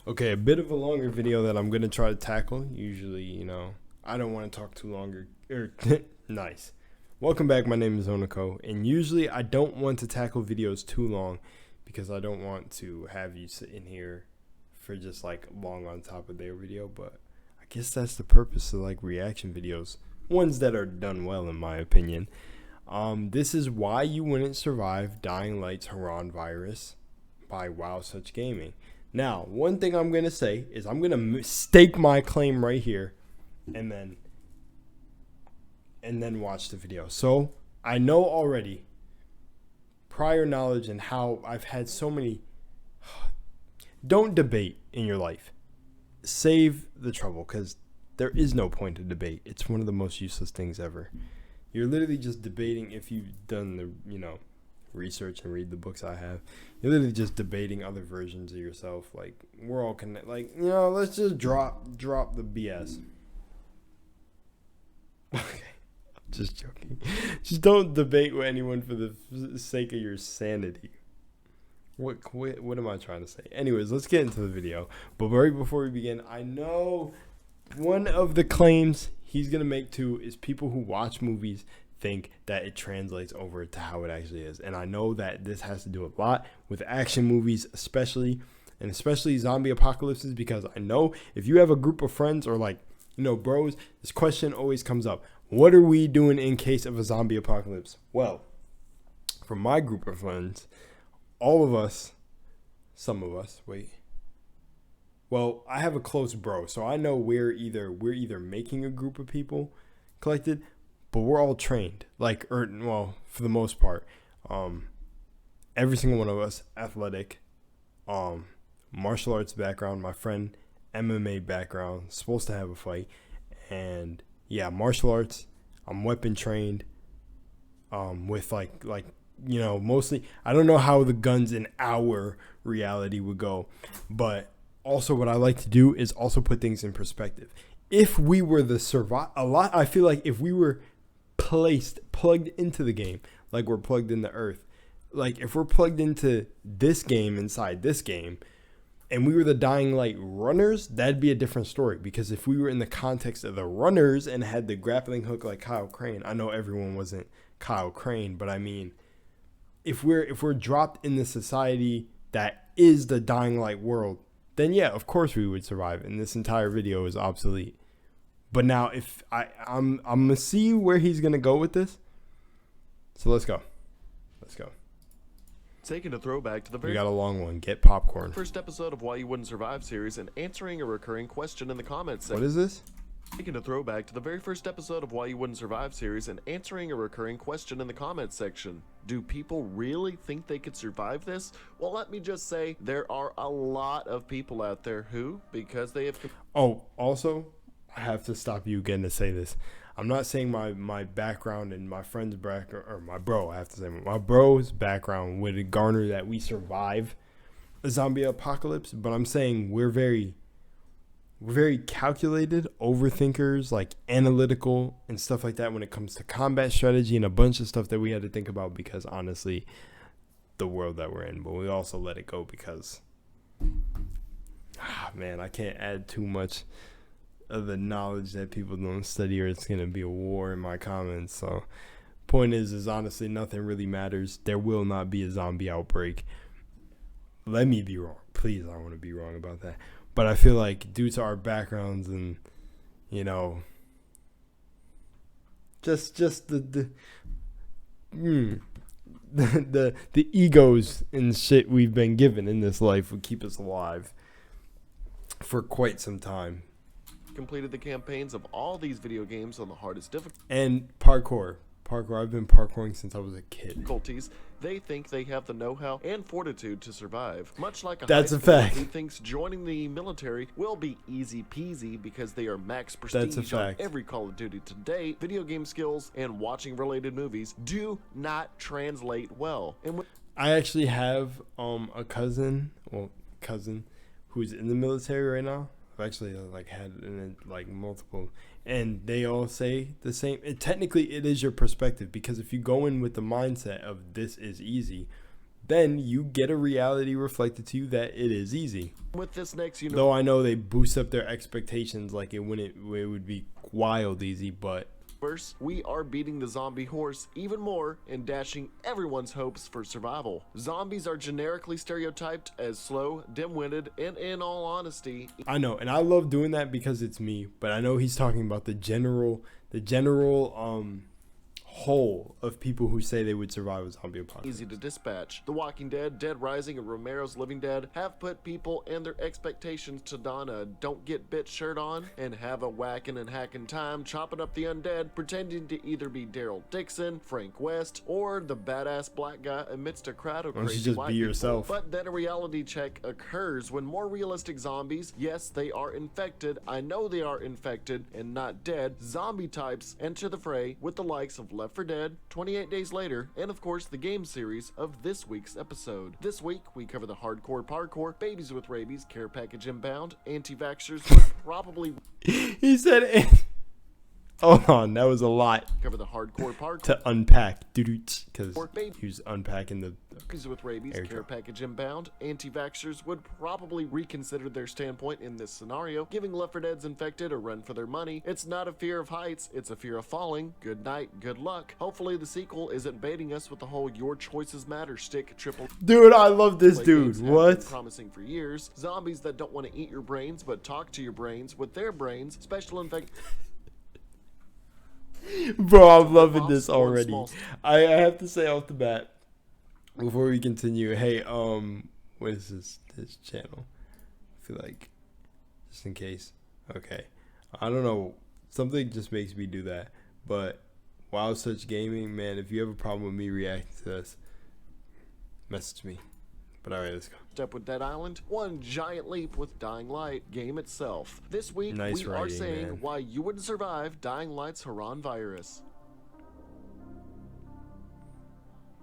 Okay, a bit of a longer video that I'm going to try to tackle. Usually, I don't want to talk too longer. Nice. Welcome back. My name is Onako, and usually I don't want to tackle videos too long because I don't want to have you sit in here for just like long on top of their video, but I guess that's the purpose of like reaction videos, ones that are done well in my opinion. This is Why You Wouldn't Survive Dying Light's Harran virus by Wow Such Gaming. Now, one thing I'm going to say is I'm going to stake my claim right here and then watch the video. So, I know already prior knowledge and how I've had so many. Don't debate in your life. Save the trouble because there is no point to debate. It's one of the most useless things ever. You're literally just debating if you've done the, research and read the books I have. You're literally just debating other versions of yourself. Like, we're all connected. Like, let's just drop the BS. Okay, I'm just joking. Just don't debate with anyone for the sake of your sanity. What am I trying to say? Anyways, let's get into the video. But right before we begin, I know one of the claims he's going to make too is people who watch movies think that it translates over to how it actually is. And I know that this has to do a lot with action movies, especially zombie apocalypses, because I know if you have a group of friends or bros, this question always comes up. What are we doing in case of a zombie apocalypse? Well, for my group of friends, some of us, well, I have a close bro, so I know we're either making a group of people collected, but we're all trained, for the most part. Every single one of us athletic, martial arts background. My friend MMA background, supposed to have a fight, and yeah, martial arts. I'm weapon trained. With mostly. I don't know how the guns in our reality would go, but also what I like to do is also put things in perspective. If we were I feel like if we were plugged into the game, like we're plugged into Earth, like if we're plugged into this game inside this game, and we were the Dying Light runners, that'd be a different story. Because if we were in the context of the runners and had the grappling hook like Kyle Crane, I know everyone wasn't Kyle Crane, but I mean, if we're dropped in the society that is the Dying Light world, then yeah, of course we would survive, and this entire video is obsolete. But now, if I'm gonna see where he's gonna go with this, so let's go. Taking a throwback to the We got a long one. Get popcorn. first episode of Why You Wouldn't Survive series and answering a recurring question in the comments section. What is this? Taking a throwback to the very first episode of Why You Wouldn't Survive series and answering a recurring question in the comments section. Do people really think they could survive this? Well, let me just say there are a lot of people out there who, because they have... Oh, also, I have to stop you again to say this. I'm not saying my background and my friend's background, or my bro's background would garner that we survive a zombie apocalypse, but I'm saying we're very calculated, overthinkers, like analytical and stuff like that when it comes to combat strategy and a bunch of stuff that we had to think about because honestly, the world that we're in. But we also let it go because, man, I can't add too much of the knowledge that people don't study or it's going to be a war in my comments. So point is honestly nothing really matters. There will not be a zombie outbreak. Let me be wrong. Please, I want to be wrong about that. But I feel like due to our backgrounds and, just the egos and shit we've been given in this life would keep us alive for quite some time. completed the campaigns of all these video games on the hardest And parkour. I've been parkouring since I was a kid. difficulties. They think they have the know-how and fortitude to survive. Much like a That's high a schooler fact. who thinks joining the military will be easy peasy because they are max prestige That's a on fact. every Call of Duty to date. Video game skills and watching related movies do not translate well. And I actually have a cousin who's in the military right now. I've actually had multiple, and they all say the same. Technically, it is your perspective, because if you go in with the mindset of this is easy, then you get a reality reflected to you that it is easy. With this next Though I know they boost up their expectations like it would be wild easy, but universe, we are beating the zombie horse even more and dashing everyone's hopes for survival. Zombies are generically stereotyped as slow, dim-witted, and in all honesty, I know, and I love doing that because it's me, but I know he's talking about the general whole of people who say they would survive a zombie apocalypse. easy to dispatch. The Walking Dead, Dead Rising, and Romero's Living Dead have put people and their expectations to don a don't get bit shirt on and have a whacking and hacking time chopping up the undead, pretending to either be Daryl Dixon, Frank West, or the badass black guy amidst a crowd of Why don't you crazy just white be people. yourself? But then a reality check occurs when more realistic zombies, yes, they are infected, I know they are infected and not dead, zombie types enter the fray with the likes of Left 4 Dead, 28 Days Later, and of course the game series of this week's episode. This week, we cover the hardcore parkour, babies with rabies, care package inbound, anti-vaxxers would probably He said, hold on, that was a lot cover the hardcore parkour. to unpack, because he was unpacking the Babies with rabies, There you care go. package inbound, anti-vaxxers would probably reconsider their standpoint in this scenario, giving Left 4 Dead's infected a run for their money. It's not a fear of heights, it's a fear of falling. Good night, good luck. Hopefully the sequel isn't baiting us with the whole your choices matter stick triple. Dude, I love this Play dude. games have been What? promising for years. Zombies that don't want to eat your brains but talk to your brains with their brains. Special infect. Bro, I'm loving this Small- already. small- I have to say off the bat, before we continue, hey, what is this channel? I feel like, just in case. Okay. I don't know. Something just makes me do that. But Wild Search Gaming, man, if you have a problem with me reacting to this, message me. But alright, let's go. Step with Dead Island, one giant leap with Dying Light game itself. This week Nice we are writing, saying man. why you wouldn't survive Dying Light's Harran virus.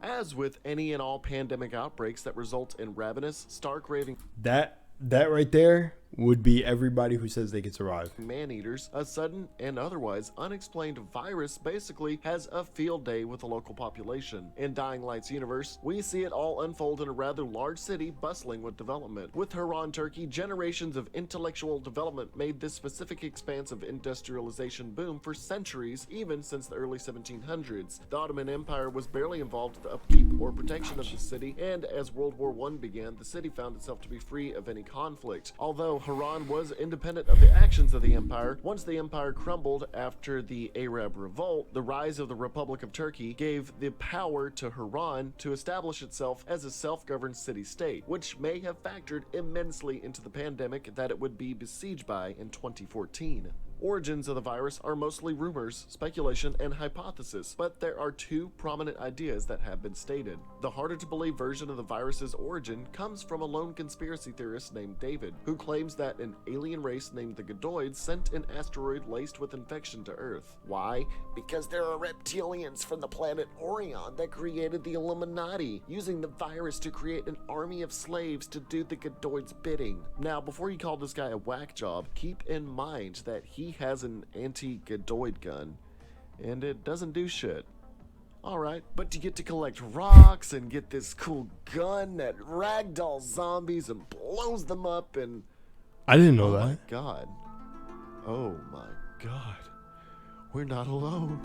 As with any and all pandemic outbreaks that result in ravenous, stark raving That right there would be everybody who says they could survive. man-eaters, a sudden and otherwise unexplained virus basically has a field day with the local population. In Dying Light's universe, we see it all unfold in a rather large city bustling with development. With Harran, Turkey, generations of intellectual development made this specific expanse of industrialization boom for centuries, even since the early 1700s. The Ottoman Empire was barely involved with the upkeep or protection of the city, and as World War I began, the city found itself to be free of any conflict. Although Harran was independent of the actions of the empire, once the empire crumbled after the Arab Revolt, the rise of the Republic of Turkey gave the power to Harran to establish itself as a self-governed city-state, which may have factored immensely into the pandemic that it would be besieged by in 2014. Origins of the virus are mostly rumors, speculation, and hypothesis, but there are two prominent ideas that have been stated. The harder-to-believe version of the virus's origin comes from a lone conspiracy theorist named David, who claims that an alien race named the Godoids sent an asteroid laced with infection to Earth. Why? Because there are reptilians from the planet Orion that created the Illuminati, using the virus to create an army of slaves to do the Godoids' bidding. Now, before you call this guy a whack job, keep in mind that he has an anti-Godoid gun, and it doesn't do shit. Alright, but you get to collect rocks and get this cool gun that ragdolls zombies and blows them up and... I didn't know Oh my that. god. Oh my god. We're not alone.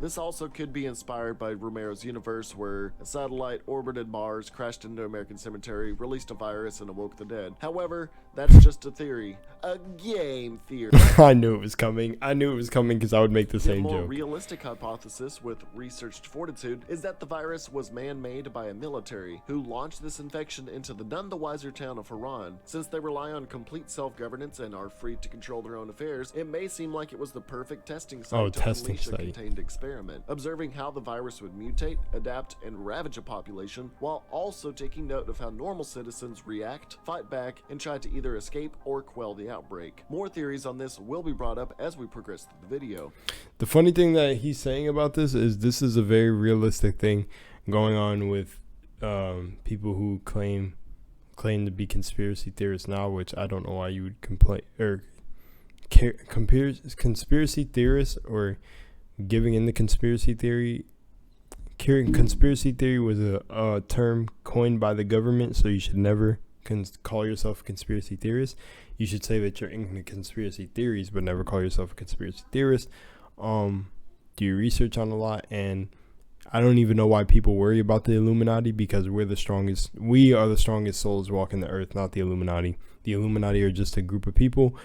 This also could be inspired by Romero's universe, where a satellite orbited Mars, crashed into American cemetery, released a virus, and awoke the dead. However, that's just a theory. A game theory. I knew it was coming. I knew it was coming because I would make the The same more joke. realistic hypothesis with researched fortitude is that the virus was man-made by a military who launched this infection into the none the wiser town of Harran. Since they rely on complete self-governance and are free to control their own affairs, it may seem like it was the perfect testing site Oh, to testing unleash a site. contained experiment. Observing how the virus would mutate, adapt, and ravage a population, while also taking note of how normal citizens react, fight back, and try to either escape or quell the outbreak. More theories on this will be brought up as we progress through the video. The funny thing that he's saying about this is a very realistic thing going on with people who claim to be conspiracy theorists now, which I don't know why you would complain or conspiracy theorists or giving in the conspiracy theory. conspiracy theory was a term coined by the government, so you should never call yourself a conspiracy theorist. You should say that you're into conspiracy theories, but never call yourself a conspiracy theorist. Do your research on a lot, and I don't even know why people worry about the Illuminati, because we are the strongest souls walking the earth, not the Illuminati. The Illuminati are just a group of people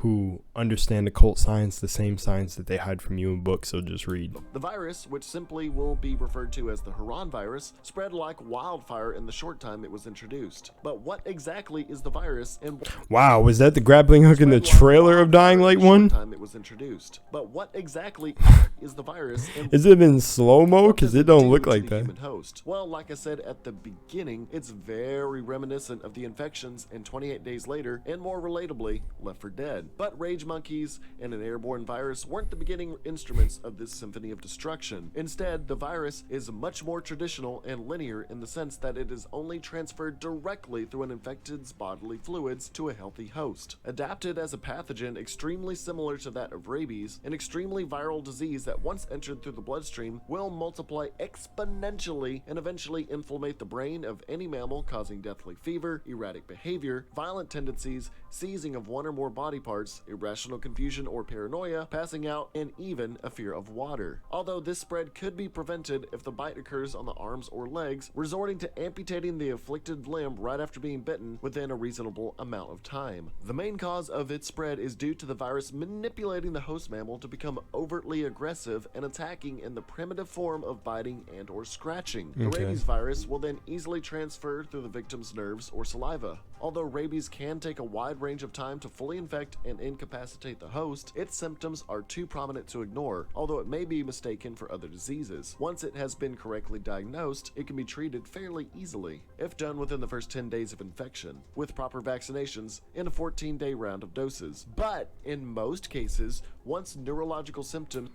who understand occult science, the same science that they hide from you in books, so just read. The virus, which simply will be referred to as the Harran virus, spread like wildfire in the short time it was introduced. But what exactly is the virus, and wow, was that the grappling hook in the trailer of Dying Light 1? Time it was introduced. But what exactly is the virus, and is it in slow-mo? Because it don't look like that. Host? Well, like I said at the beginning, it's very reminiscent of the infections in 28 Days Later, and more relatably, Left 4 Dead. But rage monkeys and an airborne virus weren't the beginning instruments of this symphony of destruction. Instead, the virus is much more traditional and linear in the sense that it is only transferred directly through an infected's bodily fluids to a healthy host. Adapted as a pathogen extremely similar to that of rabies, an extremely viral disease that once entered through the bloodstream will multiply exponentially and eventually inflammate the brain of any mammal, causing deathly fever, erratic behavior, violent tendencies, seizing of one or more body parts, irrational confusion or paranoia, passing out, and even a fear of water. Although this spread could be prevented if the bite occurs on the arms or legs, resorting to amputating the afflicted limb right after being bitten within a reasonable amount of time. The main cause of its spread is due to the virus manipulating the host mammal to become overtly aggressive and attacking in the primitive form of biting and or scratching. The rabies virus will then easily transfer through the victim's nerves or saliva. Although rabies can take a wide range of time to fully infect and incapacitate the host, its symptoms are too prominent to ignore, although it may be mistaken for other diseases. Once it has been correctly diagnosed, it can be treated fairly easily, if done within the first 10 days of infection, with proper vaccinations in a 14-day round of doses. But in most cases, once neurological symptoms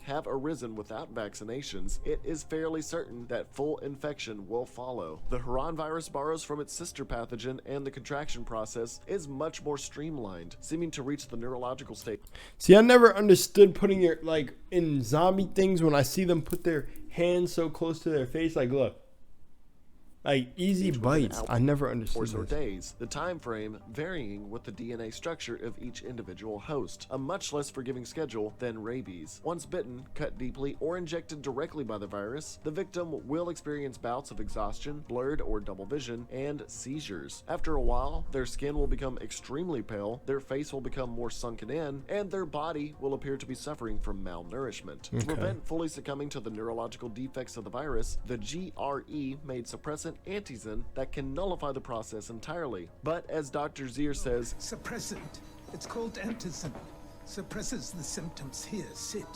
have arisen without vaccinations, it is fairly certain that full infection will follow. The Harran virus borrows from its sister pathogen, and the contraction process is much more streamlined, seeming to reach the neurological state. See, I never understood putting your, like, in zombie things, when I see them put their hands so close to their face, like, look. Like easy bites. I never understood or days, the time frame varying with the DNA structure of each individual host, a much less forgiving schedule than rabies. Once bitten, cut deeply, or injected directly by the virus, the victim will experience bouts of exhaustion, blurred or double vision, and seizures. After a while, their skin will become extremely pale, their face will become more sunken in, and their body will appear to be suffering from malnourishment. To prevent fully succumbing to the neurological defects of the virus, the GRE made suppressant antizin that can nullify the process entirely. But as Dr. Zier says, suppressant. It's called antizin. Suppresses the symptoms. Here, sit.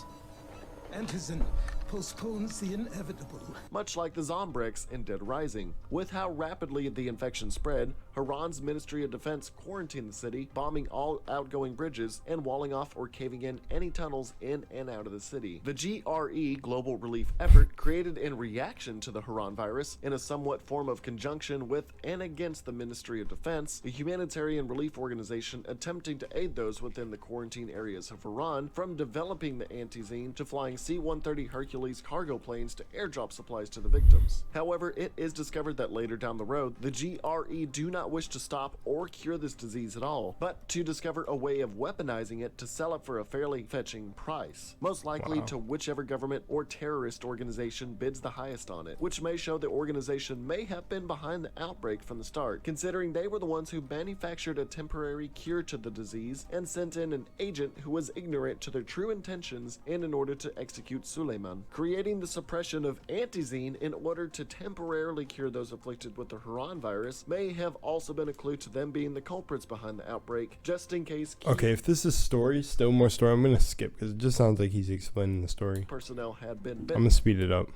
Antizin postpones the inevitable. Much like the Zombrex in Dead Rising. With how rapidly the infection spread, Harran's Ministry of Defense quarantined the city, bombing all outgoing bridges and walling off or caving in any tunnels in and out of the city. The GRE Global Relief Effort, created in reaction to the Harran virus in a somewhat form of conjunction with and against the Ministry of Defense, a humanitarian relief organization attempting to aid those within the quarantine areas of Harran, from developing the antizine to flying C-130 Hercules cargo planes to airdrop supplies to the victims. However, it is discovered that later down the road, the GRE do not wish to stop or cure this disease at all, but to discover a way of weaponizing it to sell it for a fairly fetching price, most likely to whichever government or terrorist organization bids the highest on it, which may show the organization may have been behind the outbreak from the start, considering they were the ones who manufactured a temporary cure to the disease and sent in an agent who was ignorant to their true intentions and in order to execute Suleiman, creating the suppression of antizine in order to temporarily cure those afflicted with the Harran virus may have also been a clue to them being the culprits behind the outbreak, just in case. Okay, if this is story, still more story, I'm gonna skip because it just sounds like he's explaining the story. Personnel had been I'm gonna speed it up.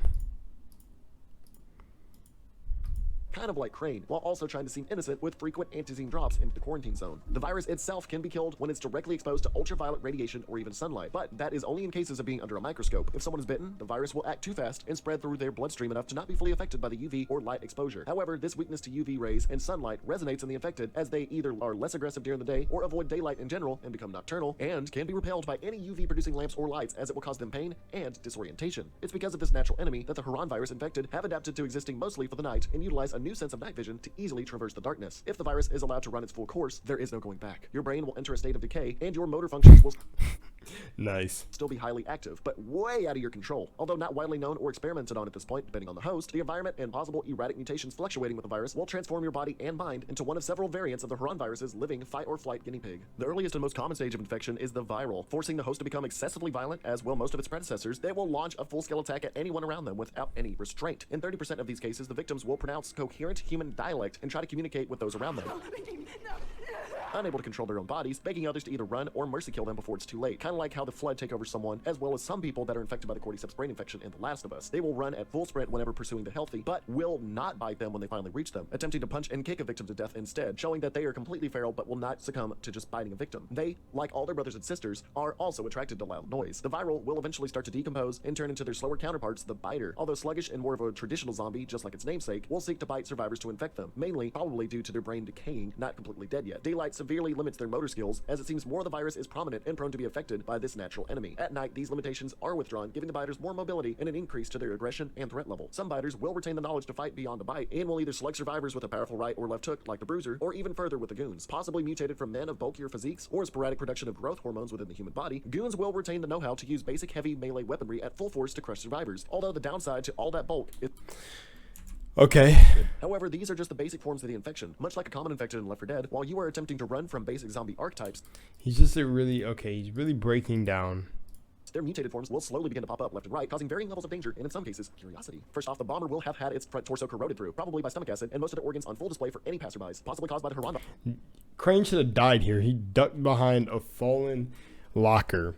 kind of like Crane, while also trying to seem innocent with frequent antizine drops into the quarantine zone. The virus itself can be killed when it's directly exposed to ultraviolet radiation or even sunlight, but that is only in cases of being under a microscope. If someone is bitten, the virus will act too fast and spread through their bloodstream enough to not be fully affected by the UV or light exposure. However, this weakness to UV rays and sunlight resonates in the infected, as they either are less aggressive during the day or avoid daylight in general and become nocturnal, and can be repelled by any UV producing lamps or lights, as it will cause them pain and disorientation. It's because of this natural enemy that the Harran virus infected have adapted to existing mostly for the night and utilize a new sense of night vision to easily traverse the darkness. If the virus is allowed to run its full course, there is no going back. Your brain will enter a state of decay and your motor functions will Nice. still be highly active, but way out of your control. Although not widely known or experimented on at this point, depending on the host, the environment and possible erratic mutations fluctuating with the virus will transform your body and mind into one of several variants of the Harran virus's living fight-or-flight guinea pig. The earliest and most common stage of infection is the viral, forcing the host to become excessively violent, as will most of its predecessors. They will launch a full-scale attack at anyone around them without any restraint. In 30% of these cases, the victims will pronounce coherent human dialect and try to communicate with those around them. Unable to control their own bodies, begging others to either run or mercy kill them before it's too late. Kind of like how the Flood take over someone, as well as some people that are infected by the cordyceps brain infection in The Last of Us. They will run at full sprint whenever pursuing the healthy, but will not bite them when they finally reach them, attempting to punch and kick a victim to death instead, showing that they are completely feral but will not succumb to just biting a victim. They, like all their brothers and sisters, are also attracted to loud noise. The viral will eventually start to decompose and turn into their slower counterparts, the biter. Although sluggish and more of a traditional zombie, just like its namesake, will seek to bite survivors to infect them, mainly probably due to their brain decaying, not completely dead yet. Daylight severely limits their motor skills, as it seems more of the virus is prominent and prone to be affected by this natural enemy. At night, these limitations are withdrawn, giving the biters more mobility and an increase to their aggression and threat level. Some biters will retain the knowledge to fight beyond a bite, and will either slug survivors with a powerful right or left hook like the bruiser, or even further with the goons. Possibly mutated from men of bulkier physiques or sporadic production of growth hormones within the human body, goons will retain the know-how to use basic heavy melee weaponry at full force to crush survivors, although the downside to all that bulk is... Okay. However, these are just the basic forms of the infection. Much like a common infected in Left 4 Dead, while you are attempting to run from basic zombie archetypes, He's just he's really breaking down. their mutated forms will slowly begin to pop up left and right, causing varying levels of danger and, in some cases, curiosity. First off, the bomber will have had its front torso corroded through, probably by stomach acid, and most of the organs on full display for any passerbys, possibly caused by the Harran. Crane should have died here. He ducked behind a fallen locker.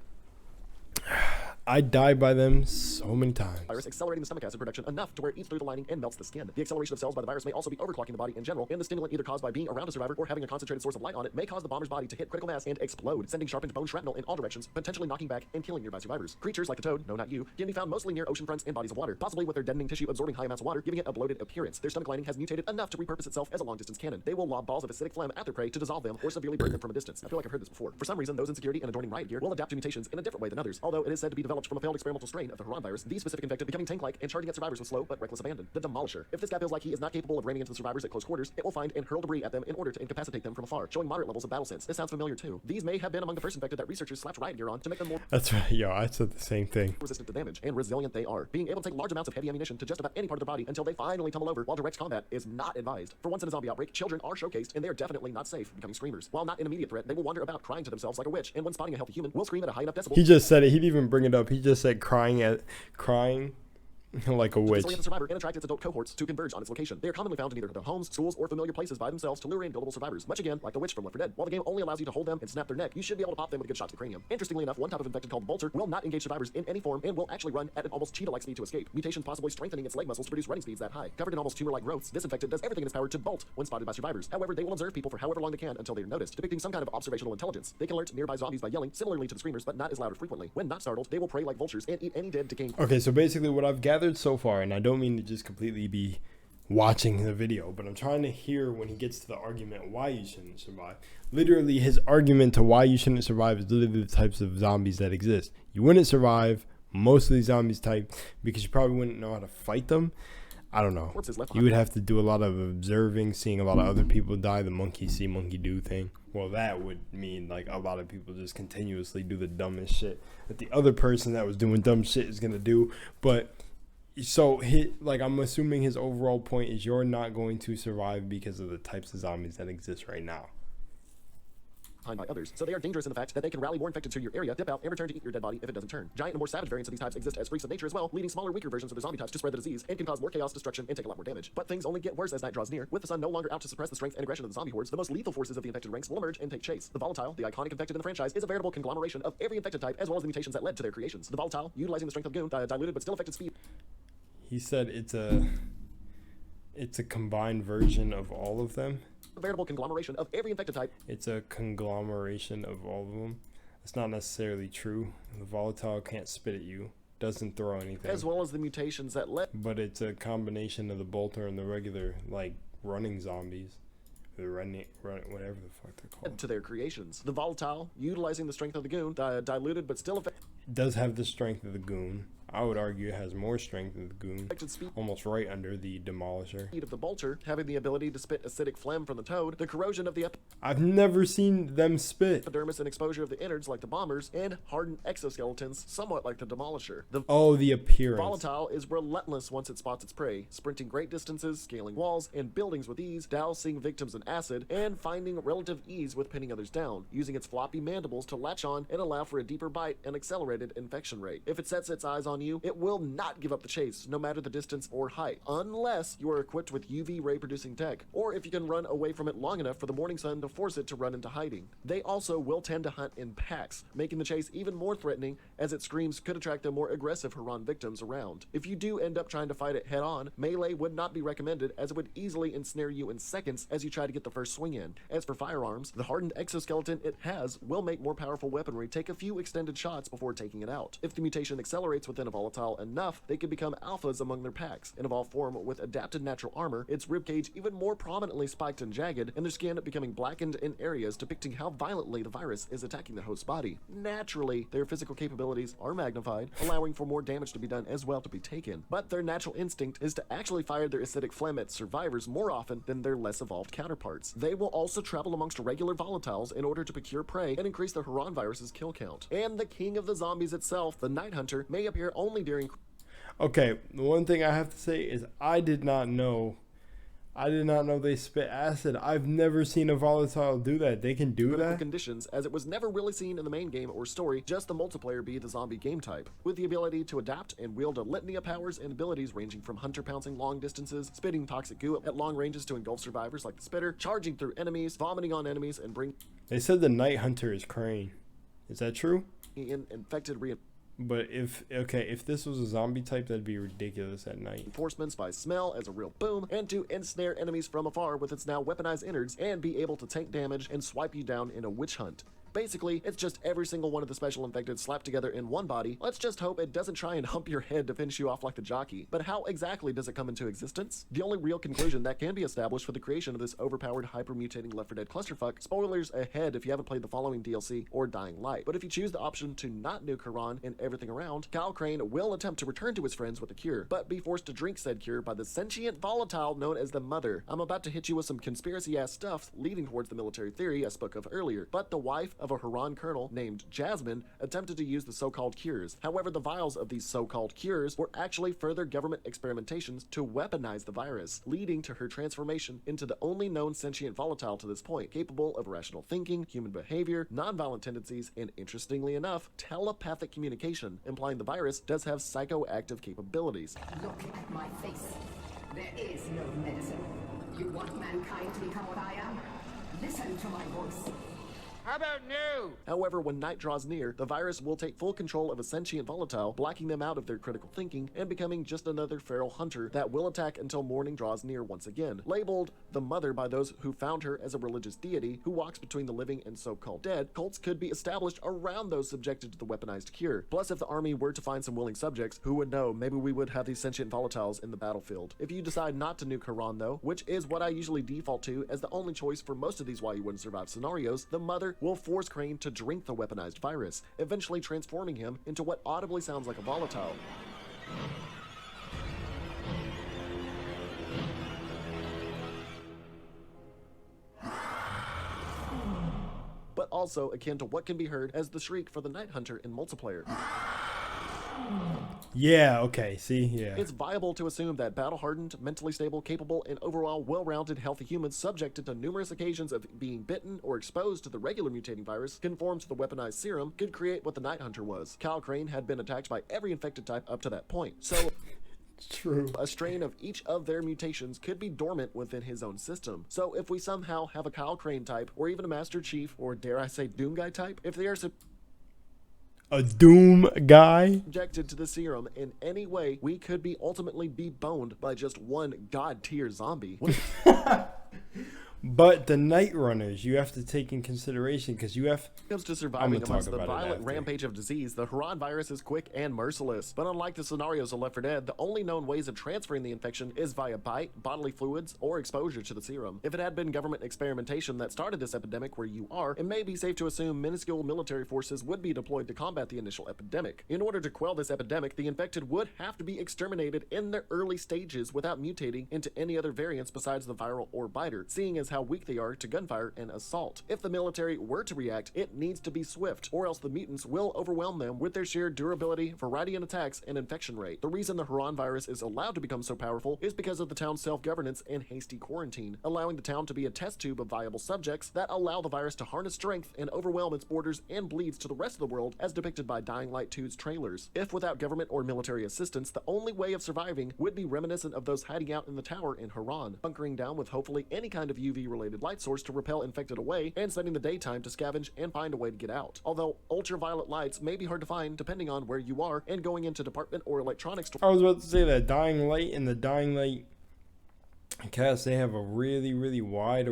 I died by them so many times. Virus accelerating the stomach acid production enough to where it eats through the lining and melts the skin. The acceleration of cells by the virus may also be overclocking the body in general, and the stimulant either caused by being around a survivor or having a concentrated source of light on it may cause the bomber's body to hit critical mass and explode, sending sharpened bone shrapnel in all directions, potentially knocking back and killing nearby survivors. Creatures like the toad, no not you, can be found mostly near ocean fronts and bodies of water, possibly with their deadening tissue absorbing high amounts of water, giving it a bloated appearance. Their stomach lining has mutated enough to repurpose itself as a long-distance cannon. They will lob balls of acidic phlegm at their prey to dissolve them or severely burn them from a distance. I feel like I've heard this before. For some reason, those in security and adorning riot gear will adapt to mutations in a different way than others, although it is said to be developed from a failed experimental strain of the Harran virus, the specific infected becoming tank-like and charging at survivors with slow but reckless abandon. The Demolisher. If this guy feels like he is not capable of ramming into the survivors at close quarters, it will find and hurl debris at them in order to incapacitate them from afar, showing moderate levels of battle sense. This sounds familiar too. These may have been among the first infected that researchers slapped riot gear on to make them more That's right. Yo, I said the same thing. resistant to damage, and resilient they are, being able to take large amounts of heavy ammunition to just about any part of their body until they finally tumble over, while direct combat is not advised. For once in a zombie outbreak, children are showcased, and they are definitely not safe, becoming screamers. While not an immediate threat, they will wander about crying to themselves like a witch, and when spotting a healthy human, will scream at a high enough decibel. He just said it. He didn't even bring it up. He just said crying like a witch. Disorient the survivor and attract its adult cohorts to converge on its location. They are commonly found in either their homes, schools, or familiar places by themselves to lure in gullible survivors, much again like the witch from Left 4 Dead. While the game only allows you to hold them and snap their neck, you should be able to pop them with a good shot to the cranium. Interestingly enough, one type of infected called Bolter will not engage survivors in any form and will actually run at an almost cheetah-like speed to escape. Mutations possibly strengthening its leg muscles to produce running speeds that high. Covered in almost tumor-like growths, this infected does everything in its power to bolt when spotted by survivors. However, they will observe people for however long they can until they are noticed, depicting some kind of observational intelligence. They can alert nearby zombies by yelling, similarly to the screamers, but not as loud or frequently. When not startled, they will prey like vultures and eat any dead decaying. Okay, so basically what I've gathered so far, and I don't mean to just completely be watching the video, but I'm trying to hear when he gets to the argument why you shouldn't survive. Literally, his argument to why you shouldn't survive is literally the types of zombies that exist. You wouldn't survive most of these zombies type because you probably wouldn't know how to fight them. I don't know. You would have to do a lot of observing, seeing a lot of other people die, the monkey see, monkey do thing. Well, that would mean like a lot of people just continuously do the dumbest shit that the other person that was doing dumb shit is gonna do. But so I'm assuming his overall point is you're not going to survive because of the types of zombies that exist right now. By others, so they are dangerous in the fact that they can rally more infected to your area, dip out, and return to eat your dead body if it doesn't turn. Giant and more savage variants of these types exist as freaks of nature as well, leading smaller, weaker versions of the zombie types to spread the disease and can cause more chaos, destruction, and take a lot more damage. But things only get worse as night draws near. With the sun no longer out to suppress the strength and aggression of the zombie hordes, the most lethal forces of the infected ranks will emerge and take chase. The Volatile, the iconic infected in the franchise, is a veritable conglomeration of every infected type as well as the mutations that led to their creations. The Volatile, utilizing the strength of Goon, diluted but still affected speed. He said it's a It's a combined version of all of them. A veritable conglomeration of every infected type. It's a conglomeration of all of them. It's not necessarily true. The volatile can't spit at you. Doesn't throw anything. As well as the mutations that led. But it's a combination of the bolter and the regular, like, running zombies. The running, whatever the fuck they're called. To their creations. The volatile, utilizing the strength of the goon, diluted but still effective. It does have the strength of the goon. I would argue it has more strength than the goon. Speed. Almost right under the demolisher. Of the bolter, having the ability to spit acidic phlegm from the toad, the corrosion of the I've never seen them spit. epidermis and exposure of the innards like the bombers, and hardened exoskeletons somewhat like the demolisher. The The appearance. volatile is relentless once it spots its prey, sprinting great distances, scaling walls and buildings with ease, dousing victims in acid, and finding relative ease with pinning others down, using its floppy mandibles to latch on and allow for a deeper bite and accelerated infection rate. If it sets its eyes on you, it will not give up the chase, no matter the distance or height, unless you are equipped with UV ray producing tech, or if you can run away from it long enough for the morning sun to force it to run into hiding. They also will tend to hunt in packs, making the chase even more threatening, as its screams could attract the more aggressive Harran victims around. If you do end up trying to fight it head on, melee would not be recommended, as it would easily ensnare you in seconds as you try to get the first swing in. As for firearms, the hardened exoskeleton it has will make more powerful weaponry take a few extended shots before taking it out. If the mutation accelerates within a volatile enough, they can become alphas among their packs. In evolved form with adapted natural armor, its ribcage even more prominently spiked and jagged, and their skin becoming blackened in areas depicting how violently the virus is attacking the host's body. Naturally, their physical capabilities are magnified, allowing for more damage to be done as well to be taken. But their natural instinct is to actually fire their acidic phlegm at survivors more often than their less evolved counterparts. They will also travel amongst regular volatiles in order to procure prey and increase the Harran virus's kill count. And the king of the zombies itself, the Night Hunter, may appear only during... Okay, the one thing I have to say is I did not know they spit acid. I've never seen a volatile do that. They can do critical that? conditions, as it was never really seen in the main game or story, just the multiplayer be the zombie game type, with the ability to adapt and wield a litany of powers and abilities ranging from hunter pouncing long distances, spitting toxic goo at long ranges to engulf survivors like the spitter, charging through enemies, vomiting on enemies, and bringing They said the Night Hunter is Crane. Is that true? in infected But if this was a zombie type, that'd be ridiculous at night. reinforcements by smell as a real boom, and to ensnare enemies from afar with its now weaponized innards, and be able to tank damage and swipe you down in a witch hunt. Basically, it's just every single one of the special infected slapped together in one body. Let's just hope it doesn't try and hump your head to finish you off like the jockey. But how exactly does it come into existence? The only real conclusion that can be established for the creation of this overpowered, hyper-mutating Left 4 Dead clusterfuck, spoilers ahead if you haven't played the following DLC or Dying Light. But if you choose the option to not nuke Harran and everything around, Kyle Crane will attempt to return to his friends with a cure, but be forced to drink said cure by the sentient volatile known as the Mother. I'm about to hit you with some conspiracy-ass stuff leading towards the military theory I spoke of earlier, but the wife of a Harran colonel named Jasmine attempted to use the so-called cures. However, the vials of these so-called cures were actually further government experimentations to weaponize the virus, leading to her transformation into the only known sentient volatile to this point, capable of rational thinking, human behavior, non-violent tendencies, and interestingly enough, telepathic communication, implying the virus does have psychoactive capabilities. Look at my face. There is no medicine. You want mankind to become what I am? Listen to my voice. How about no? However, when night draws near, the virus will take full control of a sentient volatile, blacking them out of their critical thinking and becoming just another feral hunter that will attack until morning draws near once again. Labeled the Mother by those who found her as a religious deity who walks between the living and so-called dead, cults could be established around those subjected to the weaponized cure. Plus, if the army were to find some willing subjects, who would know, maybe we would have these sentient volatiles in the battlefield. If you decide not to nuke Harran though, which is what I usually default to as the only choice for most of these why you wouldn't survive scenarios, the Mother will force Crane to drink the weaponized virus, eventually transforming him into what audibly sounds like a volatile. But also akin to what can be heard as the shriek for the Night Hunter in multiplayer. Yeah, okay, see, yeah. It's viable to assume that battle-hardened, mentally stable, capable, and overall well-rounded, healthy humans subjected to numerous occasions of being bitten or exposed to the regular mutating virus, conformed to the weaponized serum, could create what the Night Hunter was. Kyle Crane had been attacked by every infected type up to that point, so True. a strain of each of their mutations could be dormant within his own system. So if we somehow have a Kyle Crane type, or even a Master Chief, or dare I say Doom Guy type, if they are A Doom guy? Subjected to the serum in any way, we could be ultimately be boned by just one god-tier zombie. But the Night Runners, you have to take in consideration because you have. Comes to I'm surviving gonna talk amongst the about it violent after. rampage of disease, the Harran virus is quick and merciless. But unlike the scenarios of Left 4 Dead, the only known ways of transferring the infection is via bite, bodily fluids, or exposure to the serum. If it had been government experimentation that started this epidemic where you are, it may be safe to assume minuscule military forces would be deployed to combat the initial epidemic. In order to quell this epidemic, the infected would have to be exterminated in their early stages without mutating into any other variants besides the viral or biter, seeing as how weak they are to gunfire and assault. If the military were to react, it needs to be swift, or else the mutants will overwhelm them with their sheer durability, variety in attacks, and infection rate. The reason the Harran virus is allowed to become so powerful is because of the town's self-governance and hasty quarantine, allowing the town to be a test tube of viable subjects that allow the virus to harness strength and overwhelm its borders and bleeds to the rest of the world as depicted by Dying Light 2's trailers. If without government or military assistance, the only way of surviving would be reminiscent of those hiding out in the tower in Harran, bunkering down with hopefully any kind of UV-related light source to repel infected away and spending the daytime to scavenge and find a way to get out. Although ultraviolet lights may be hard to find depending on where you are, and going into department or electronics I was about to say that Dying Light and the Dying Light cast, they have a really wide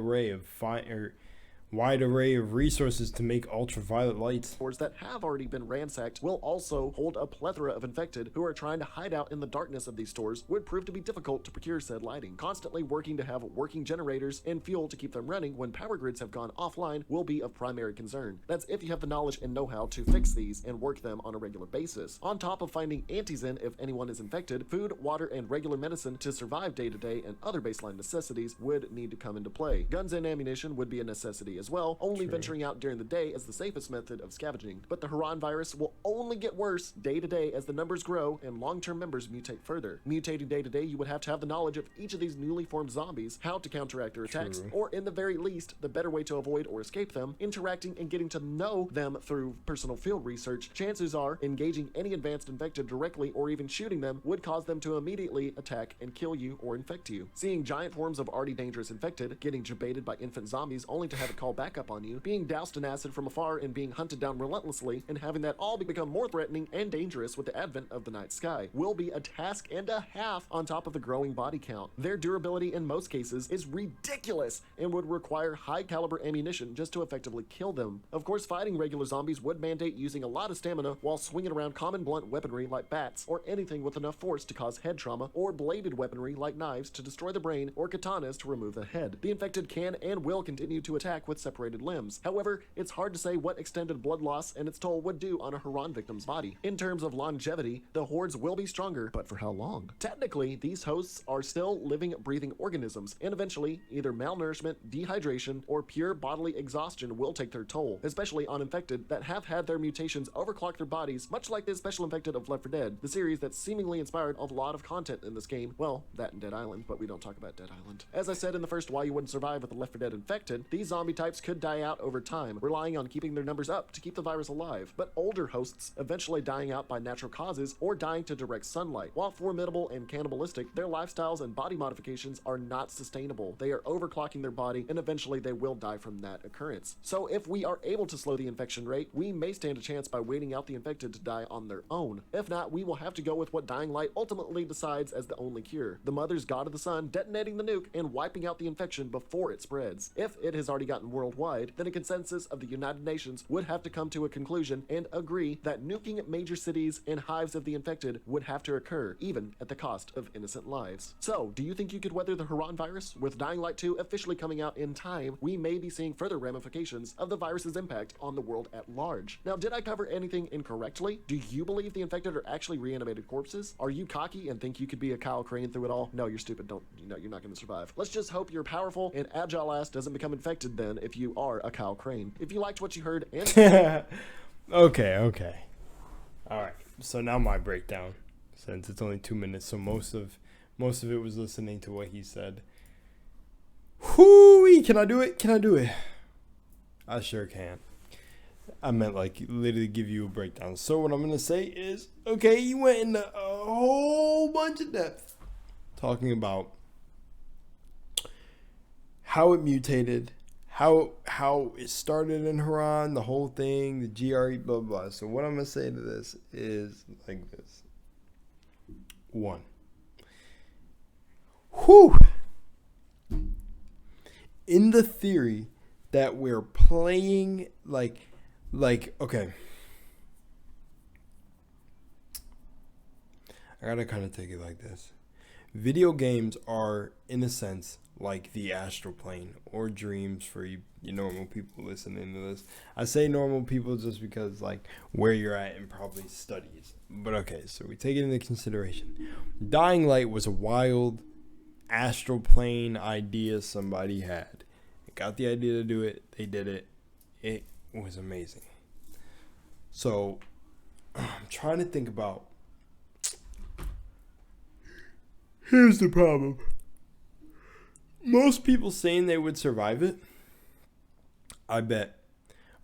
array of resources to make ultraviolet lights. stores that have already been ransacked will also hold a plethora of infected who are trying to hide out in the darkness of these stores would prove to be difficult to procure said lighting. Constantly working to have working generators and fuel to keep them running when power grids have gone offline will be of primary concern. That's if you have the knowledge and know-how to fix these and work them on a regular basis. On top of finding antizen if anyone is infected, food, water, and regular medicine to survive day-to-day and other baseline necessities would need to come into play. Guns and ammunition would be a necessity as well, only venturing out during the day is the safest method of scavenging. But the Harran virus will only get worse day to day as the numbers grow and long-term members mutate further. Mutating day to day, you would have to have the knowledge of each of these newly formed zombies, how to counteract their attacks, or in the very least, the better way to avoid or escape them, interacting and getting to know them through personal field research. Chances are, engaging any advanced infected directly or even shooting them would cause them to immediately attack and kill you or infect you. Seeing giant forms of already dangerous infected, getting jebaited by infant zombies only to have it call back up on you, being doused in acid from afar and being hunted down relentlessly, and having that all become more threatening and dangerous with the advent of the night sky, will be a task and a half on top of the growing body count. Their durability in most cases is ridiculous and would require high caliber ammunition just to effectively kill them. Of course, fighting regular zombies would mandate using a lot of stamina while swinging around common blunt weaponry like bats or anything with enough force to cause head trauma, or bladed weaponry like knives to destroy the brain, or katanas to remove the head. The infected can and will continue to attack with separated limbs. However, it's hard to say what extended blood loss and its toll would do on a Harran victim's body. In terms of longevity, the hordes will be stronger, but for how long? Technically, these hosts are still living, breathing organisms, and eventually, either malnourishment, dehydration, or pure bodily exhaustion will take their toll, especially on infected that have had their mutations overclock their bodies, much like the special infected of Left 4 Dead, the series that seemingly inspired a lot of content in this game. Well, that and Dead Island, but we don't talk about Dead Island. As I said in the first Why You Wouldn't Survive with the Left 4 Dead infected, these zombie types could die out over time, relying on keeping their numbers up to keep the virus alive, but older hosts eventually dying out by natural causes or dying to direct sunlight. While formidable and cannibalistic, their lifestyles and body modifications are not sustainable. They are overclocking their body, and eventually they will die from that occurrence. So if we are able to slow the infection rate, we may stand a chance by waiting out the infected to die on their own. If not, we will have to go with what Dying Light ultimately decides as the only cure: the Mother's God of the Sun detonating the nuke and wiping out the infection before it spreads. If it has already gotten worldwide, then a consensus of the United Nations would have to come to a conclusion and agree that nuking major cities and hives of the infected would have to occur, even at the cost of innocent lives. So, do you think you could weather the Harran virus? With Dying Light 2 officially coming out in time, we may be seeing further ramifications of the virus's impact on the world at large. Now, did I cover anything incorrectly? Do you believe the infected are actually reanimated corpses? Are you cocky and think you could be a Kyle Crane through it all? No, you're stupid. You're not going to survive. Let's just hope your powerful and agile ass doesn't become infected then if you are a Kyle Crane. If you liked what you heard and Okay. Alright. So now my breakdown. Since it's only 2 minutes, so most of it was listening to what he said. Whoo-wee! Can I do it? I sure can. I meant like literally give you a breakdown. So what I'm gonna say is, okay, you went into a whole bunch of depth talking about how it mutated, how it started in Harran, the whole thing, the GRE, blah blah. So what I'm gonna say to this is like this. 1. Whew. In the theory that we're playing like okay. I gotta kind of take it like this. Video games are, in a sense, like the astral plane or dreams for you normal people listening to this. I say normal people just because like where you're at in probably studies. But okay, so we take it into consideration. Dying Light was a wild astral plane idea somebody had. They got the idea to do it. They did it. It was amazing. So I'm trying to think about. Here's the problem. Most people saying they would survive it, I bet,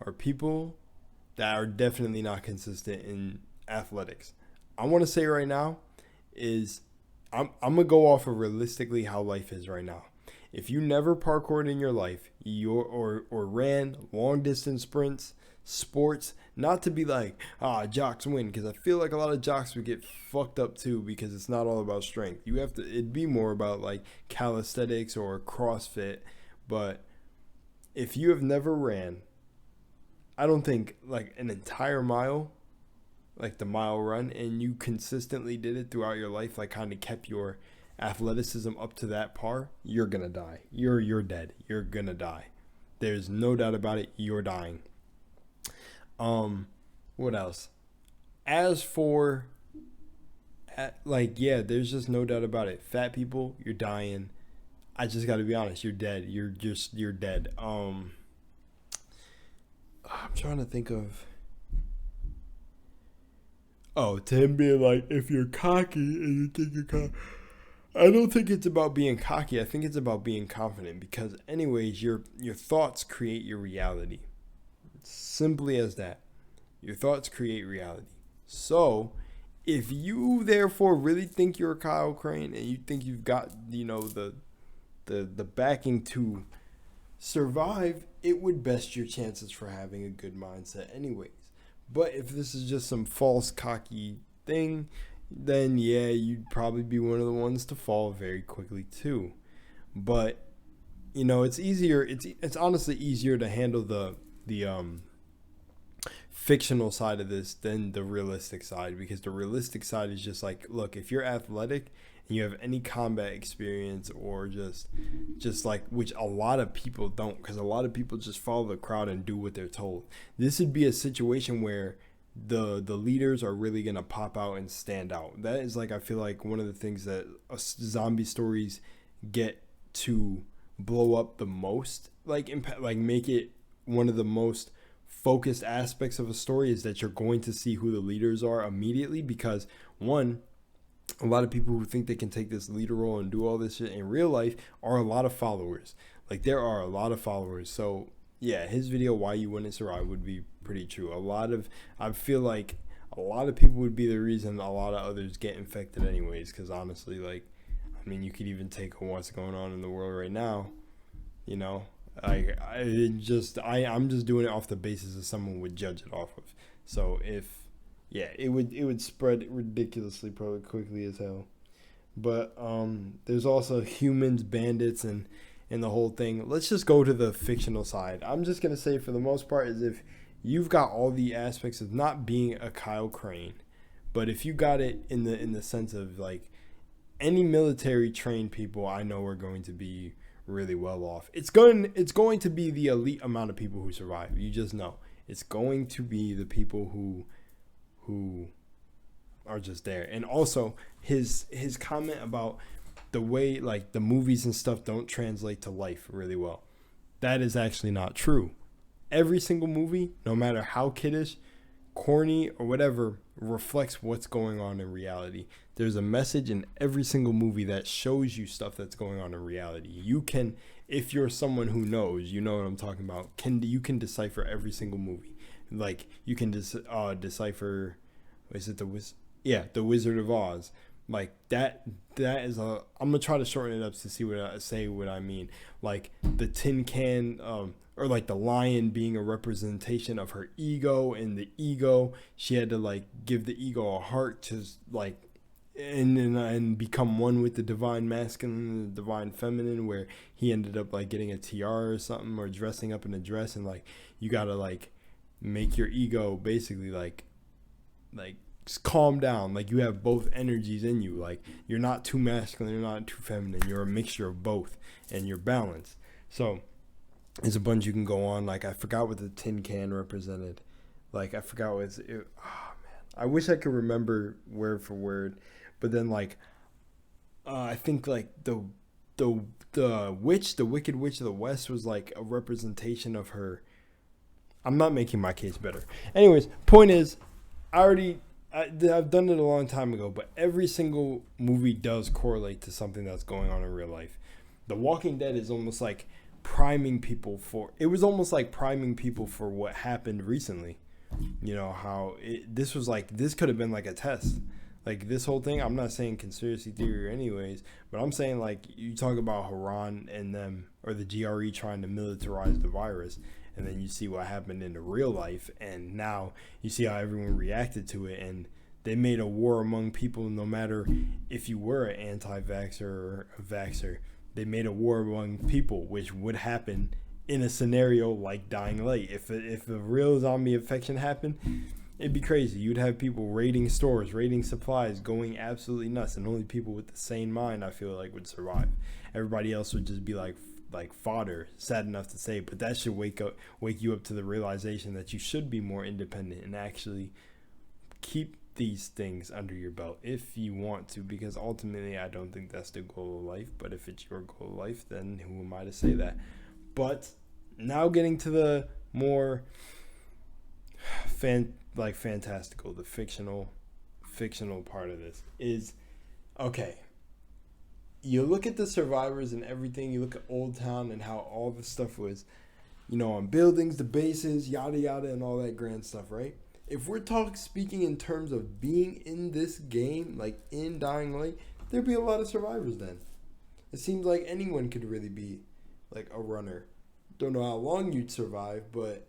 are people that are definitely not consistent in athletics. I want to say right now is I'm gonna go off of realistically how life is right now. If you never parkoured in your life, or ran long distance sprints, sports, not to be like, jocks win, because I feel like a lot of jocks would get fucked up too because it's not all about strength. It'd be more about like calisthenics or CrossFit. But if you have never ran, I don't think like an entire mile, like the mile run, and you consistently did it throughout your life, like kind of kept your athleticism up to that par, you're gonna die. You're dead. You're gonna die. There's no doubt about it. You're dying. What else? As for, there's just no doubt about it. Fat people, you're dying. I just got to be honest. You're dead. You're dead. I'm trying to think of. Oh, to him being like, if you're cocky and you think you're cocky. I don't think it's about being cocky. I think it's about being confident because anyways, your thoughts create your reality. Simply as that. Your thoughts create reality. So, if you therefore really think you're Kyle Crane and you think you've got, the backing to survive, it would best your chances for having a good mindset anyways. But if this is just some false cocky thing, then yeah, you'd probably be one of the ones to fall very quickly too. But it's easier. It's honestly easier to handle the fictional side of this than the realistic side, because the realistic side is just like, look, if you're athletic and you have any combat experience or just like, which a lot of people don't, because a lot of people just follow the crowd and do what they're told. This would be a situation where the leaders are really gonna pop out and stand out. That is like, I feel like one of the things that zombie stories get to blow up the most, like impact, like make it one of the most focused aspects of a story, is that you're going to see who the leaders are immediately, because one, a lot of people who think they can take this leader role and do all this shit in real life are a lot of followers. Like there are a lot of followers. So yeah, his video, Why You Wouldn't Survive, would be pretty true. I feel like a lot of people would be the reason a lot of others get infected anyways, because honestly, like, I mean, you could even take what's going on in the world right now, I'm just doing it off the basis of someone would judge it off of. So it would spread ridiculously, probably quickly as hell. But there's also humans, bandits, and the whole thing. Let's just go to the fictional side. I'm just gonna say, for the most part, is if you've got all the aspects of not being a Kyle Crane, but if you got it in the sense of like any military trained people I know are going to be really well off. It's going to be the elite amount of people who survive. You just know it's going to be the people who are just there. And also his comment about the way like the movies and stuff don't translate to life really well. That is actually not true. Every single movie, no matter how kiddish, corny, or whatever, reflects what's going on in reality. There's a message in every single movie that shows you stuff that's going on in reality. You can, if you're someone who knows, you know what I'm talking about, you can decipher every single movie. Like you can decipher, is it The Wizard of Oz? Like that is a, I'm gonna try to shorten it up to see what I mean. Like the tin can, or like the lion being a representation of her ego, and the ego, she had to like give the ego a heart to like and become one with the divine masculine and the divine feminine, where he ended up like getting a tiara or something, or dressing up in a dress, and like you gotta like make your ego basically like just calm down. Like you have both energies in you. Like you're not too masculine, you're not too feminine. You're a mixture of both, and you're balanced. So there's a bunch you can go on. Like I forgot what the tin can represented. Like I forgot what it. Oh man, I wish I could remember word for word. But then like I think like the witch, the Wicked Witch of the West, was like a representation of her. I'm not making my case better. Anyways, point is, I've done it a long time ago, but every single movie does correlate to something that's going on in real life. The Walking Dead is almost like priming people for, it was almost like priming people for what happened recently. You know, how this could have been like a test. Like this whole thing, I'm not saying conspiracy theory anyways, but I'm saying like you talk about Harran and them, or the GRE trying to militarize the virus, and then you see what happened in the real life, and now you see how everyone reacted to it, and they made a war among people. No matter if you were an anti-vaxxer or a vaxxer, they made a war among people, which would happen in a scenario like Dying Light. If a real zombie infection happened, it'd be crazy. You'd have people raiding stores, raiding supplies, going absolutely nuts, and only people with the sane mind, I feel like, would survive. Everybody else would just be like fodder. Sad enough to say, but that should wake you up to the realization that you should be more independent and actually keep these things under your belt if you want to, because ultimately I don't think that's the goal of life. But if it's your goal of life, then who am I to say that? But now getting to the more fantastical, the fictional part of this is, okay, you look at the survivors and everything, you look at Old Town and how all the stuff was, you know, on buildings, the bases, yada yada, and all that grand stuff, right? If we're speaking in terms of being in this game, like in Dying Light, there'd be a lot of survivors then. It seems like anyone could really be like a runner. Don't know how long you'd survive, but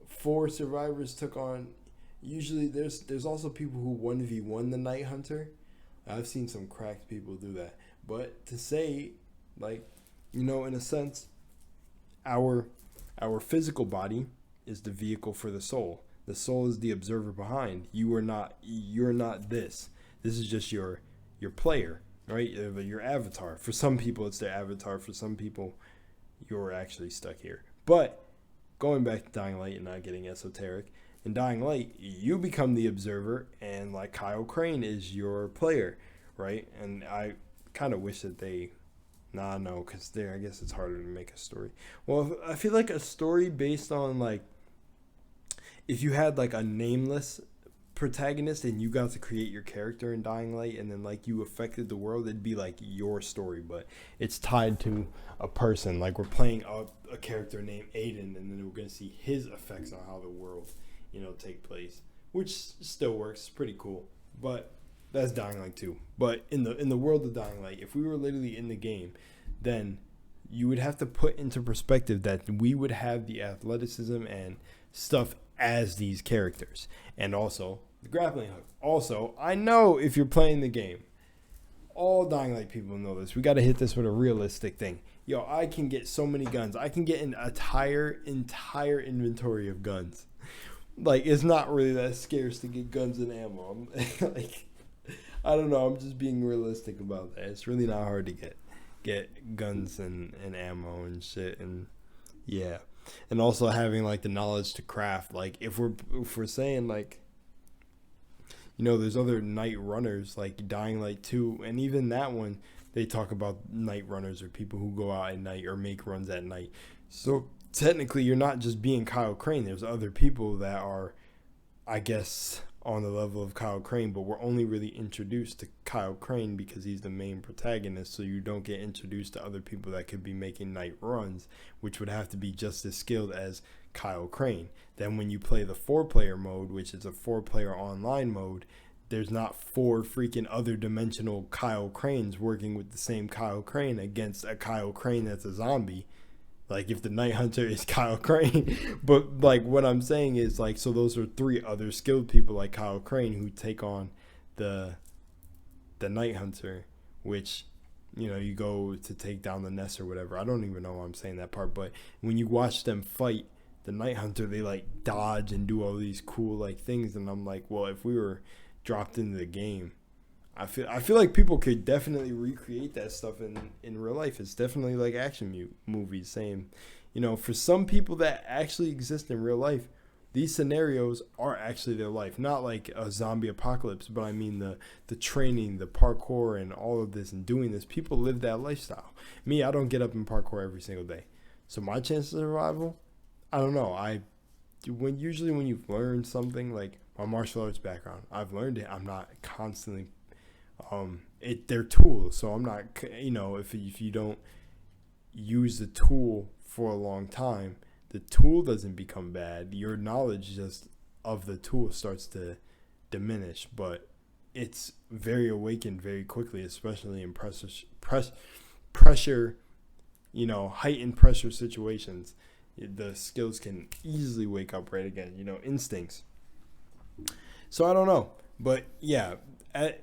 4 survivors took on, usually there's also people who 1v1 the Night Hunter. I've seen some cracked people do that. But to say, like, you know, in a sense, our physical body is the vehicle for the soul. The soul is the observer behind. You're not this. This is just your player, right? Your avatar. For some people, it's their avatar. For some people, you're actually stuck here. But going back to Dying Light and not getting esoteric, in Dying Light, you become the observer, and like Kyle Crane is your player, right? And I kind of wish that because I guess it's harder to make a story. Well, I feel like a story based on like, if you had like a nameless protagonist and you got to create your character in Dying Light, and then like you affected the world, it'd be like your story, but it's tied to a person. Like we're playing a character named Aiden, and then we're gonna see his effects on how the world, you know, take place, which still works. It's pretty cool. But that's Dying Light 2. But in the world of Dying Light, if we were literally in the game, then you would have to put into perspective that we would have the athleticism and stuff as these characters, and also the grappling hook. Also, I know if you're playing the game, all Dying Light people know this. We got to hit this with a realistic thing. Yo, I can get so many guns. I can get an entire inventory of guns. Like, it's not really that scarce to get guns and ammo. Like, I don't know. I'm just being realistic about that. It's really not hard to get guns and ammo and shit. And yeah. And also having like the knowledge to craft. Like if we're saying like, you know, there's other night runners like Dying Light 2, and even that one, they talk about night runners or people who go out at night or make runs at night. So technically you're not just being Kyle Crane. There's other people that are, I guess, on the level of Kyle Crane, but we're only really introduced to Kyle Crane because he's the main protagonist, so you don't get introduced to other people that could be making night runs, which would have to be just as skilled as Kyle Crane. Then when you play the 4-player mode, which is a 4-player online mode, there's not 4 freaking other dimensional Kyle Cranes working with the same Kyle Crane against a Kyle Crane that's a zombie. Like, if the Night Hunter is Kyle Crane. But, like, what I'm saying is, like, so those are 3 other skilled people like Kyle Crane who take on the Night Hunter, which, you know, you go to take down the nest or whatever. I don't even know why I'm saying that part. But when you watch them fight the Night Hunter, they, like, dodge and do all these cool, like, things. And I'm like, well, if we were dropped into the game, I feel like people could definitely recreate that stuff in real life. It's definitely like action movies. Same, you know, for some people that actually exist in real life, these scenarios are actually their life. Not like a zombie apocalypse, but I mean the training, the parkour, and all of this and doing this. People live that lifestyle. Me, I don't get up and parkour every single day, so my chances of survival, I don't know. Usually when you've learned something, like my martial arts background, I've learned it. I'm not constantly they're tools, so I'm not, you know, if you don't use the tool for a long time, the tool doesn't become bad. Your knowledge just of the tool starts to diminish, but it's very awakened very quickly, especially in pressure, you know, heightened pressure situations. The skills can easily wake up right again, you know, instincts. So I don't know, but yeah,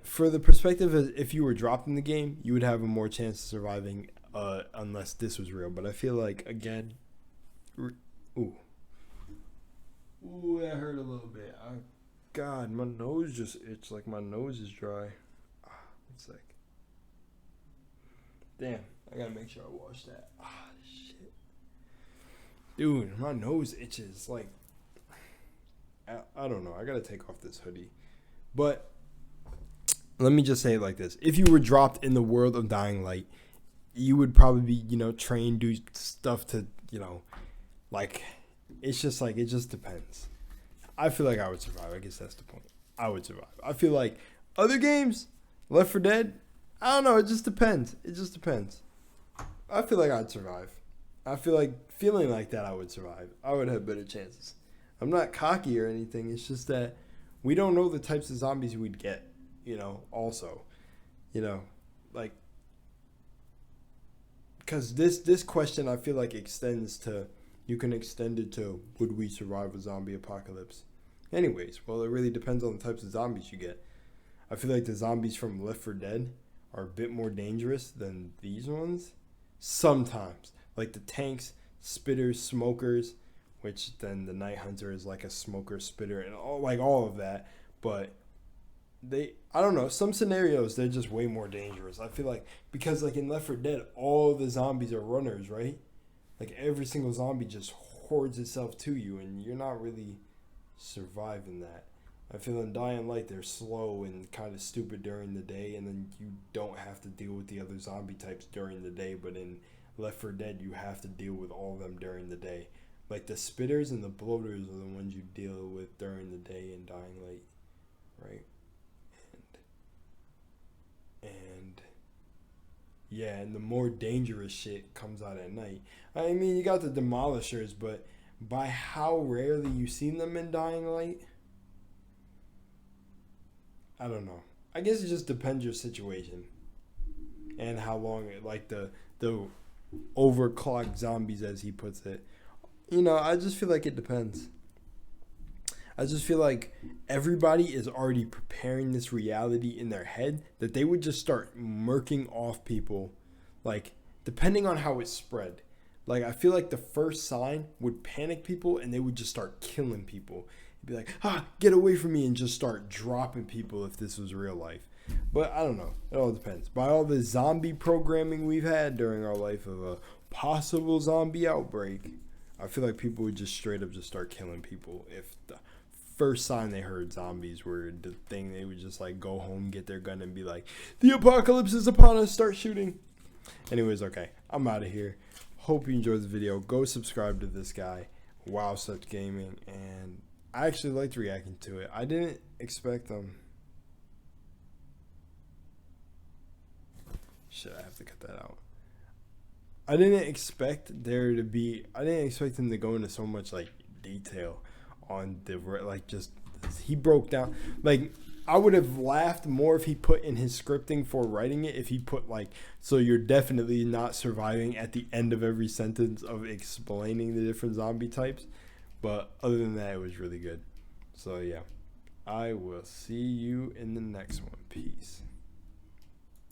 for the perspective of if you were dropped in the game, you would have a more chance of surviving unless this was real. But I feel like, again, ooh, that hurt a little bit. God, my nose just itched like my nose is dry. It's like, damn, I gotta make sure I wash that. Shit, dude, my nose itches. Like, I don't know. I gotta take off this hoodie, but let me just say it like this. If you were dropped in the world of Dying Light, you would probably be, you know, trained, do stuff to, you know, like, it's just like, it just depends. I feel like I would survive. I guess that's the point. I would survive. I feel like other games, Left 4 Dead, I don't know. It just depends. It just depends. I feel like I'd survive. I feel like feeling like that I would survive. I would have better chances. I'm not cocky or anything. It's just that we don't know the types of zombies we'd get. You know, also, you know, like, because this question I feel like extends to, you can extend it to, would we survive a zombie apocalypse? Anyways, well, it really depends on the types of zombies you get. I feel like the zombies from Left 4 Dead are a bit more dangerous than these ones. Sometimes, like the tanks, spitters, smokers, which then the Night Hunter is like a smoker, spitter, and all of that, but I don't know, some scenarios they're just way more dangerous. I feel like, because like in Left 4 Dead, all the zombies are runners, right? Like every single zombie just hoards itself to you, and you're not really surviving that. I feel in Dying Light they're slow and kind of stupid during the day, and then you don't have to deal with the other zombie types during the day. But in Left 4 Dead, you have to deal with all of them during the day. Like the spitters and the bloaters are the ones you deal with during the day in Dying Light, right? And yeah, and the more dangerous shit comes out at night. I mean, you got the demolishers, but by how rarely you seen them in Dying Light, I don't know. I guess it just depends your situation and how long, like the overclocked zombies, as he puts it. You know, I just feel like it depends. I just feel like everybody is already preparing this reality in their head that they would just start murking off people, like, depending on how it spread. Like, I feel like the first sign would panic people and they would just start killing people. It'd be like, get away from me, and just start dropping people if this was real life. But I don't know. It all depends. By all the zombie programming we've had during our life of a possible zombie outbreak, I feel like people would just straight up just start killing people if the first sign they heard zombies were the thing. They would just like go home, get their gun, and be like, the apocalypse is upon us, start shooting. Anyways, okay, I'm out of here. Hope you enjoyed the video. Go subscribe to this guy, Wow Such Gaming, and I actually liked reacting to it. I didn't expect shit, I have to cut that out. I didn't expect him to go into so much like detail on the, like, just, he broke down, like, I would have laughed more if he put in his scripting for writing it, if he put like, so you're definitely not surviving at the end of every sentence of explaining the different zombie types. But other than that, it was really good. So yeah, I will see you in the next one. Peace.